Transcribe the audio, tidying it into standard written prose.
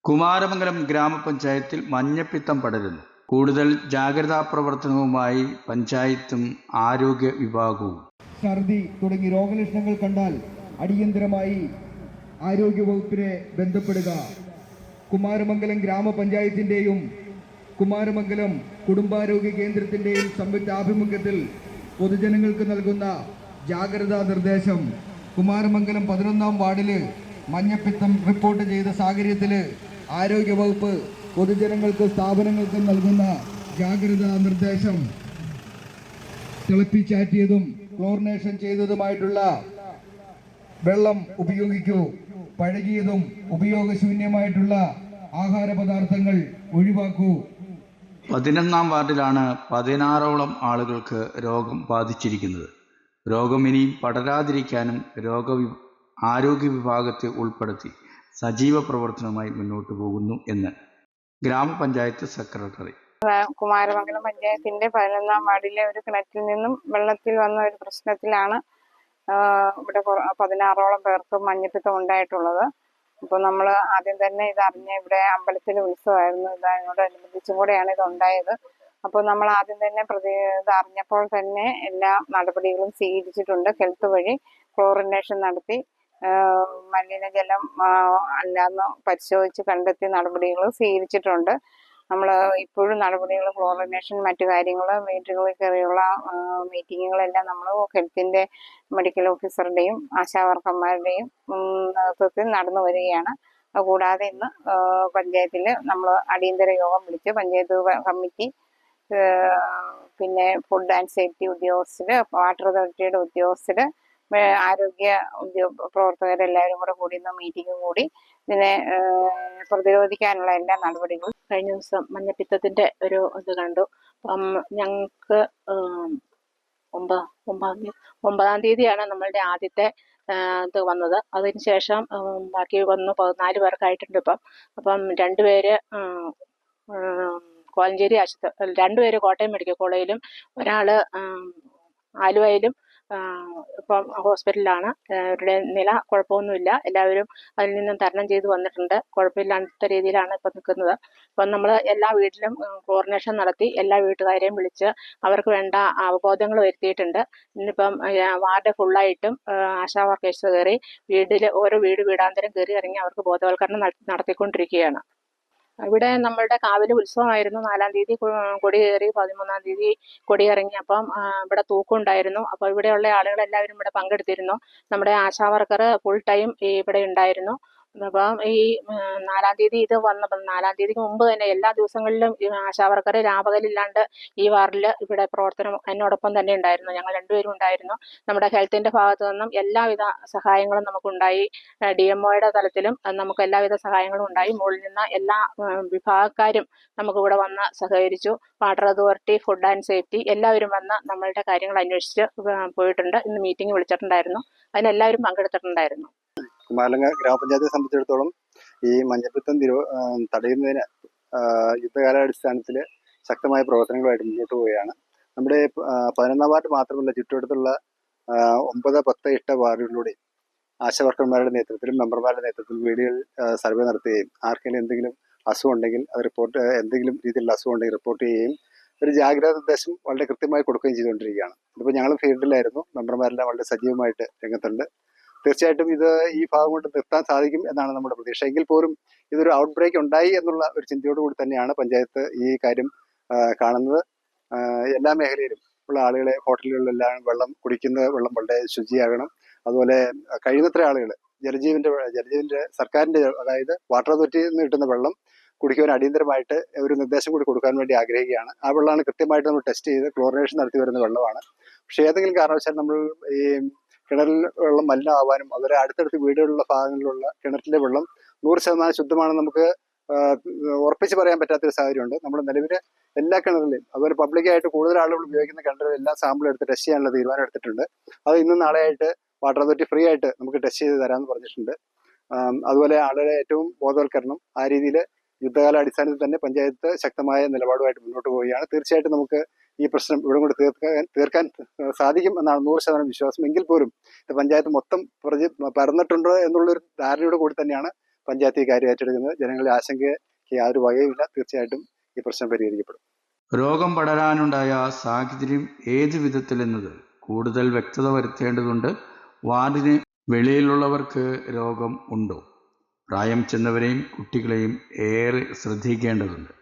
കുമാരമംഗലം ഗ്രാമപഞ്ചായത്തിൽ മഞ്ഞപ്പിത്തം പടരുന്നു. കൂടുതൽ ജാഗ്രതാ പ്രവർത്തനവുമായി പഞ്ചായത്തും ആരോഗ്യ വിഭാഗവും. ഛർദി തുടങ്ങി രോഗലക്ഷണങ്ങൾ കണ്ടാൽ അടിയന്തരമായി ആരോഗ്യവകുപ്പിനെ ബന്ധപ്പെടുക. കുമാരമംഗലം ഗ്രാമപഞ്ചായത്തിൻ്റെയും കുമാരമംഗലം കുടുംബാരോഗ്യ കേന്ദ്രത്തിൻ്റെയും സംയുക്ത ആഭിമുഖ്യത്തിൽ പൊതുജനങ്ങൾക്ക് നൽകുന്ന ജാഗ്രതാ നിർദ്ദേശം. കുമാരമംഗലം 11-ാം വാർഡിൽ മഞ്ഞപ്പിത്തം റിപ്പോർട്ട് ചെയ്ത സാഹചര്യത്തിൽ ആരോഗ്യവകുപ്പ് പൊതുജനങ്ങൾക്കും സ്ഥാപനങ്ങൾക്കും നൽകുന്ന ജാഗ്രതാ നിർദ്ദേശം: തിളപ്പിച്ചാറ്റിയതും ക്ലോറിനേഷൻ ചെയ്തതുമായിട്ടുള്ള വെള്ളം ഉപയോഗിക്കൂ. പഴകിയതും ഉപയോഗശൂന്യമായിട്ടുള്ള ആഹാര പദാർത്ഥങ്ങൾ ഒഴിവാക്കൂ. 11-ാം വാർഡിലാണ് 16ഓളം ആളുകൾക്ക് രോഗം ബാധിച്ചിരിക്കുന്നത്. രോഗം ഇനിയും പടരാതിരിക്കാനും ആരോഗ്യ വിഭാഗത്തെ ഉൾപ്പെടുത്തി സജീവ പ്രവർത്തനവുമായി മുന്നോട്ട് പോകുന്നു എന്ന് ഗ്രാമപഞ്ചായത്ത് സെക്രട്ടറി. കുമാരമംഗലം പഞ്ചായത്തിന്റെ 11-ാം വാർഡിലെ ഒരു കിണറ്റിൽ നിന്നും വെള്ളത്തിൽ വന്ന ഒരു പ്രശ്നത്തിലാണ് ഇവിടെ 16ഓളം പേർക്ക് മഞ്ഞപ്പിത്തം ഉണ്ടായിട്ടുള്ളത്. അപ്പോൾ നമ്മൾ ആദ്യം തന്നെ ഇതറിഞ്ഞ് ഇവിടെ അമ്പലത്തിൽ ഉത്സവമായിരുന്നു, ഇതിനോടനുബന്ധിച്ചും കൂടെയാണ് ഇതുണ്ടായത്. അപ്പോൾ നമ്മൾ ആദ്യം തന്നെ ഇതറിഞ്ഞപ്പോൾ തന്നെ എല്ലാ നടപടികളും സ്വീകരിച്ചിട്ടുണ്ട്. ഹെൽത്ത് വഴി ക്ലോറിനേഷൻ നടത്തി മലിനജലം അല്ലാന്ന് പരിശോധിച്ച് കണ്ടെത്തി നടപടികൾ സ്വീകരിച്ചിട്ടുണ്ട്. നമ്മൾ ഇപ്പോഴും നടപടികൾ ക്ലോറിനേഷൻ മറ്റു കാര്യങ്ങൾ വീടുകളിൽ കയറിയുള്ള മീറ്റിങ്ങുകളെല്ലാം നമ്മൾ ഹെൽത്തിൻ്റെ മെഡിക്കൽ ഓഫീസറുടെയും ആശാവർക്കന്മാരുടെയും നേതൃത്വത്തിൽ നടന്നു വരികയാണ്. അതുകൂടാതെ ഇന്ന് പഞ്ചായത്തിൽ നമ്മൾ അടിയന്തര യോഗം വിളിച്ച് പഞ്ചായത്ത് കമ്മിറ്റി, പിന്നെ ഫുഡ് ആൻഡ് സേഫ്റ്റി ഉദ്യോഗസ്ഥർ, വാട്ടർ അതോറിറ്റിയുടെ ഉദ്യോഗസ്ഥർ, ആരോഗ്യ പ്രവർത്തകരെല്ലാവരും കൂടി ഇന്ന് മീറ്റിംഗ് കൂടി ഇതിനെ പ്രതിരോധിക്കാനുള്ള എല്ലാ നടപടികളും. കഴിഞ്ഞ ദിവസം മഞ്ഞപ്പിത്തത്തിന്റെ ഒരു ഇത് കണ്ടു. അപ്പം ഞങ്ങൾക്ക് 9-ാം തീയതിയാണ് നമ്മളുടെ ആദ്യത്തെ ഇത് വന്നത്. അതിനുശേഷം ബാക്കി വന്നു 14 പേർക്കായിട്ടുണ്ട് ഇപ്പം. അപ്പം 2 പേര് കോലഞ്ചേരി ആശുപത്രി, 2 പേര് കോട്ടയം മെഡിക്കൽ കോളേജിലും ഒരാൾ ആലുവയിലും ഇപ്പം ഹോസ്പിറ്റലിലാണ്. അവരുടെ നില കുഴപ്പമൊന്നുമില്ല. എല്ലാവരും അതിൽ നിന്നും തരണം ചെയ്ത് വന്നിട്ടുണ്ട്. കുഴപ്പമില്ലാത്ത രീതിയിലാണ് ഇപ്പം നിൽക്കുന്നത്. അപ്പം നമ്മൾ എല്ലാ വീട്ടിലും ക്ലോറിനേഷൻ നടത്തി എല്ലാ വീട്ടുകാരെയും വിളിച്ച് അവർക്ക് വേണ്ട അവബോധങ്ങൾ വരുത്തിയിട്ടുണ്ട്. ഇന്നിപ്പം വാർഡ് ഫുള്ളായിട്ടും ആശാ വർക്കേഴ്സ് കയറി ഓരോ വീടാന്തരം കയറി ഇറങ്ങി അവർക്ക് ബോധവൽക്കരണം നടത്തിക്കൊണ്ടിരിക്കുകയാണ്. ഇവിടെ നമ്മളുടെ കാവിലെ ഉത്സവമായിരുന്നു. 4-ാം തീയതി കൊടി കയറി, 13-ാം തീയതി കൊടി ഇറങ്ങി. അപ്പം ഇവിടെ തൂക്കമുണ്ടായിരുന്നു. അപ്പോൾ ഇവിടെയുള്ള ആളുകളെല്ലാവരും ഇവിടെ പങ്കെടുത്തിരുന്നു. നമ്മുടെ ആശാവർക്കർ ഫുൾ ടൈം ഇവിടെ ഉണ്ടായിരുന്നു. അപ്പം ഈ 4-ാം തീയതി ഇത് വന്നപ്പോൾ 4-ാം തീയതിക്ക് മുമ്പ് തന്നെ എല്ലാ ദിവസങ്ങളിലും ആശാവർക്കർ രാപകലില്ലാണ്ട് ഈ വാർഡിൽ ഇവിടെ പ്രവർത്തനം എന്നോടൊപ്പം തന്നെ ഉണ്ടായിരുന്നു. ഞങ്ങൾ 2 പേരും ഉണ്ടായിരുന്നു. നമ്മുടെ ഹെൽത്തിന്റെ ഭാഗത്തു നിന്നും എല്ലാവിധ സഹായങ്ങളും നമുക്കുണ്ടായി. DMOയുടെ തലത്തിലും നമുക്ക് എല്ലാവിധ സഹായങ്ങളും ഉണ്ടായി. മുകളിൽ നിന്ന് എല്ലാ വിഭാഗക്കാരും നമുക്കിവിടെ വന്ന് സഹകരിച്ചു. Water authority, food and safety എല്ലാവരും വന്ന് നമ്മളുടെ കാര്യങ്ങൾ അന്വേഷിച്ച് പോയിട്ടുണ്ട്. ഇന്ന് മീറ്റിംഗ് വിളിച്ചിട്ടുണ്ടായിരുന്നു. അതിനെല്ലാവരും പങ്കെടുത്തിട്ടുണ്ടായിരുന്നു. കുമാരമംഗലം ഗ്രാമപഞ്ചായത്തെ സംബന്ധിച്ചിടത്തോളം ഈ മഞ്ഞപ്പിത്തം തടയുന്നതിന് യുദ്ധകാലാടിസ്ഥാനത്തിൽ ശക്തമായ പ്രവർത്തനങ്ങളുമായിട്ട് മുന്നോട്ട് പോവുകയാണ്. നമ്മുടെ 11-ാം വാർഡ് മാത്രമല്ല, ചുറ്റുവട്ടത്തുള്ള 9, 10, 8 വാർഡുകളിലൂടെ ആശാവർക്കർമാരുടെ നേതൃത്വത്തിലും മെമ്പർമാരുടെ നേതൃത്വത്തിലും വീടുകളിൽ സർവേ നടത്തുകയും ആർക്കെങ്കിലും എന്തെങ്കിലും അസുഖം ഉണ്ടെങ്കിൽ അത് എന്തെങ്കിലും രീതിയിലുള്ള അസുഖം ഉണ്ടെങ്കിൽ റിപ്പോർട്ട് ചെയ്യുകയും ഒരു ജാഗ്രതാ നിർദ്ദേശം വളരെ കൃത്യമായി കൊടുക്കുകയും ചെയ്തുകൊണ്ടിരിക്കുകയാണ്. ഇതിപ്പോൾ ഞങ്ങൾ ഫീൽഡിലായിരുന്നു. മെമ്പർമാരെല്ലാം വളരെ സജീവമായിട്ട് രംഗത്തുണ്ട്. തീർച്ചയായിട്ടും ഈ ഭാഗം കൊണ്ട് നിർത്താൻ സാധിക്കും എന്നാണ് നമ്മുടെ പ്രതീക്ഷ. എങ്കിൽ പോലും ഇതൊരു ഔട്ട് ബ്രേക്ക് ഉണ്ടായി എന്നുള്ള ഒരു ചിന്തയോടുകൂടി തന്നെയാണ് പഞ്ചായത്ത് ഈ കാര്യം കാണുന്നത്. എല്ലാ മേഖലയിലും ഉള്ള ആളുകളെ, ഹോട്ടലുകളിലെല്ലാം കുടിക്കുന്ന വെള്ളം വളരെ ശുചിയാകണം. അതുപോലെ കഴിയുന്നത്ര ആളുകൾ ജലജീവന്റെ സർക്കാരിന്റെ, അതായത് വാട്ടർ അതോറിറ്റിയിൽ നിന്ന് കിട്ടുന്ന വെള്ളം കുടിക്കുവാൻ അടിയന്തരമായിട്ട് ഒരു നിർദ്ദേശം കൂടി കൊടുക്കാൻ വേണ്ടി ആഗ്രഹിക്കുകയാണ്. ആ വെള്ളമാണ് കൃത്യമായിട്ട് നമ്മൾ ടെസ്റ്റ് ചെയ്ത് ക്ലോറിനേഷൻ നടത്തി വരുന്ന വെള്ളമാണ്. പക്ഷേ ഏതെങ്കിലും കാരണവശാൽ നമ്മൾ ഈ കിണറിൽ വെള്ളം മലിനമാവാനും അതുപോലെ അടുത്തടുത്ത് വീടുകളിലുള്ള ഭാഗങ്ങളിലുള്ള കിണറ്റിലെ വെള്ളം 100% ശുദ്ധമാണെന്ന് നമുക്ക് ഉറപ്പിച്ച് പറയാൻ പറ്റാത്തൊരു സാഹചര്യമുണ്ട്. നമ്മൾ നിലവിൽ എല്ലാ കിണറിലെയും, അതുപോലെ പബ്ലിക്കായിട്ട് കൂടുതൽ ആളുകൾ ഉപയോഗിക്കുന്ന കിണറുകൾ എല്ലാ സാമ്പിൾ എടുത്ത് ടെസ്റ്റ് ചെയ്യാനുള്ള തീരുമാനം എടുത്തിട്ടുണ്ട്. അത് ഇന്നും നാളെയായിട്ട് വാട്ടർ അതോറിറ്റി ഫ്രീ ആയിട്ട് നമുക്ക് ടെസ്റ്റ് ചെയ്ത് തരാമെന്ന് പറഞ്ഞിട്ടുണ്ട്. അതുപോലെ ആളുകളെ ഏറ്റവും ബോധവൽക്കരണം ആ രീതിയിൽ യുദ്ധകാലാടിസ്ഥാനത്തിൽ തന്നെ പഞ്ചായത്ത് ശക്തമായ നിലപാടുമായിട്ട് മുന്നോട്ട് പോവുകയാണ്. തീർച്ചയായിട്ടും നമുക്ക് ഈ പ്രശ്നം ഇവിടെ കൊണ്ട് തീർക്കാൻ സാധിക്കും എന്നാണ് 100% വിശ്വാസം. എങ്കിൽ പോലും പഞ്ചായത്ത് മൊത്തം പരന്നിട്ടുണ്ടോ എന്നുള്ളൊരു ധാരണയോട് കൂടി തന്നെയാണ് പഞ്ചായത്ത് ഈ കാര്യം ഏറ്റെടുക്കുന്നത്. ജനങ്ങളുടെ ആശങ്കയ്ക്ക് യാതൊരു വകയുമില്ല. തീർച്ചയായിട്ടും ഈ പ്രശ്നം പരിഹരിക്കപ്പെടും. രോഗം പടരാനുണ്ടായ സാഹചര്യം ഏത് വിധത്തിലെന്നത് കൂടുതൽ വ്യക്തത വരുത്തേണ്ടതുണ്ട്. വാർഡിന് വെളിയിലുള്ളവർക്ക് രോഗം ഉണ്ടോ? പ്രായം ചെന്നവരെയും കുട്ടികളെയും ഏറെ ശ്രദ്ധിക്കേണ്ടതുണ്ട്.